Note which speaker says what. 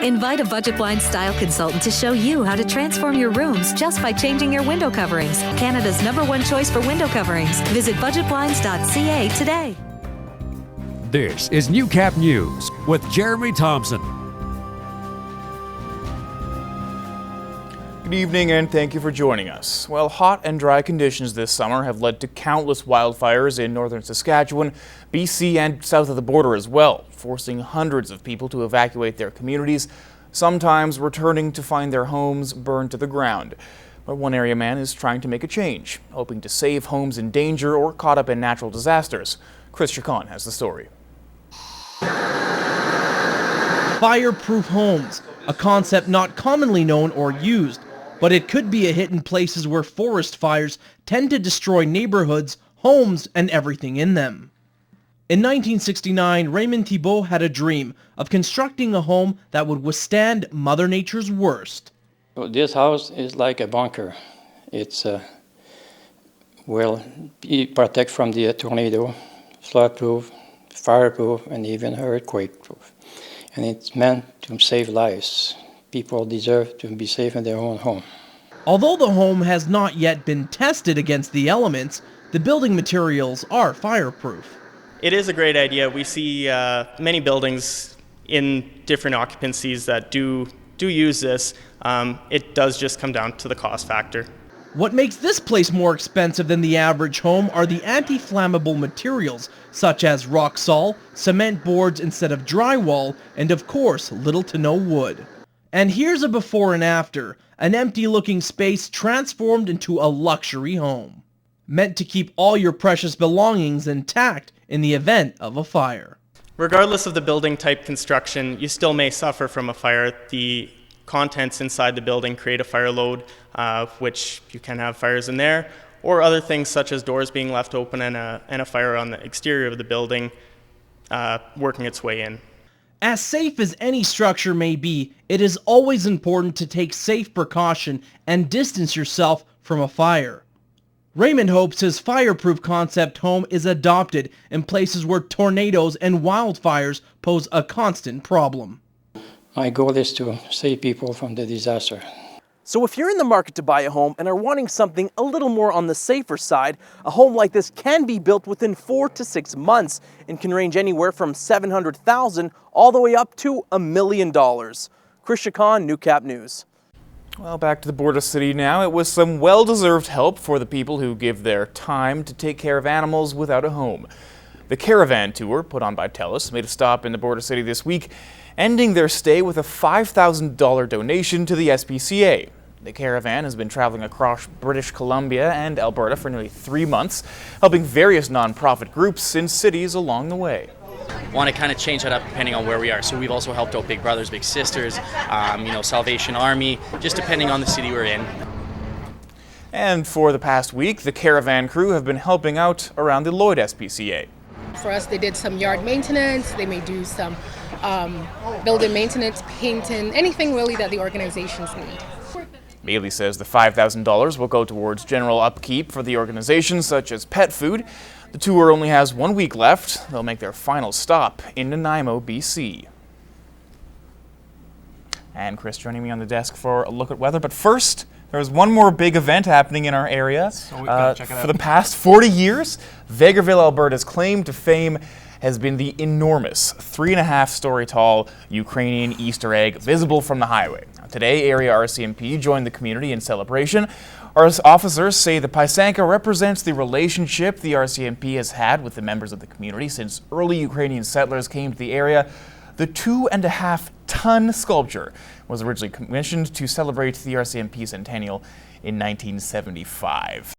Speaker 1: Invite a Budget Blinds style consultant to show you how to transform your rooms just by changing your window coverings. Canada's #1 choice for window coverings. Visit budgetblinds.ca today.
Speaker 2: This is Newcap News with Jeremy Thompson.
Speaker 3: Good evening and thank you for joining us. Well, hot and dry conditions this summer have led to countless wildfires in northern Saskatchewan, BC and south of the border as well, forcing hundreds of people to evacuate their communities, sometimes returning to find their homes burned to the ground. But one area man is trying to make a change, hoping to save homes in danger or caught up in natural disasters. Chris Chacon has the story.
Speaker 4: Fireproof homes, a concept not commonly known or used, but it could be a hit in places where forest fires tend to destroy neighborhoods, homes, and everything in them. In 1969, Raymond Thibault had a dream of constructing a home that would withstand Mother Nature's worst.
Speaker 5: This house is like a bunker. It's will protect from the tornado, flood-proof, fireproof, and even earthquake-proof. And it's meant to save lives. People deserve to be safe in their own home.
Speaker 4: Although the home has not yet been tested against the elements, the building materials are fireproof.
Speaker 6: It is a great idea. We see many buildings in different occupancies that do use this. It does just come down to the cost factor.
Speaker 4: What makes this place more expensive than the average home are the anti-flammable materials, such as rock salt, cement boards instead of drywall, and of course, little to no wood. And here's a before and after, an empty-looking space transformed into a luxury home, meant to keep all your precious belongings intact in the event of a fire.
Speaker 6: Regardless of the building type construction, you still may suffer from a fire. The contents inside the building create a fire load, which you can have fires in there, or other things such as doors being left open and a fire on the exterior of the building working its way in.
Speaker 4: As safe as any structure may be, it is always important to take safe precaution and distance yourself from a fire. Raymond hopes his fireproof concept home is adopted in places where tornadoes and wildfires pose a constant problem.
Speaker 5: My goal is to save people from the disaster.
Speaker 4: So if you're in the market to buy a home and are wanting something a little more on the safer side, a home like this can be built within 4 to 6 months and can range anywhere from $700,000 all the way up to $1 million. Chris Chacon, Newcap News.
Speaker 3: Well, back to the border city now. It was some well-deserved help for the people who give their time to take care of animals without a home. The caravan tour, put on by TELUS, made a stop in the border city this week, ending their stay with a $5,000 donation to the SPCA. The caravan has been traveling across British Columbia and Alberta for nearly 3 months, helping various nonprofit groups in cities along the way.
Speaker 7: Want to kind of change that up depending on where we are. So we've also helped out Big Brothers Big Sisters, Salvation Army, just depending on the city we're in.
Speaker 3: And for the past week, the caravan crew have been helping out around the Lloyd SPCA.
Speaker 8: For us, they did some yard maintenance, they may do some building maintenance, painting, anything really that the organizations need.
Speaker 3: Bailey says the $5,000 will go towards general upkeep for the organization, such as pet food. The tour only has 1 week left. They'll make their final stop in Nanaimo, BC. And Chris joining me on the desk for a look at weather. But first, there's one more big event happening in our area.
Speaker 9: So we've got to check it out.
Speaker 3: For the past 40 years, Vegreville, Alberta's claim to fame has been the enormous 3.5-story tall Ukrainian Easter egg visible from the highway. Now, today, area RCMP joined the community in celebration. Our officers say the Pysanka represents the relationship the RCMP has had with the members of the community since early Ukrainian settlers came to the area. The 2.5-ton sculpture was originally commissioned to celebrate the RCMP centennial in 1975.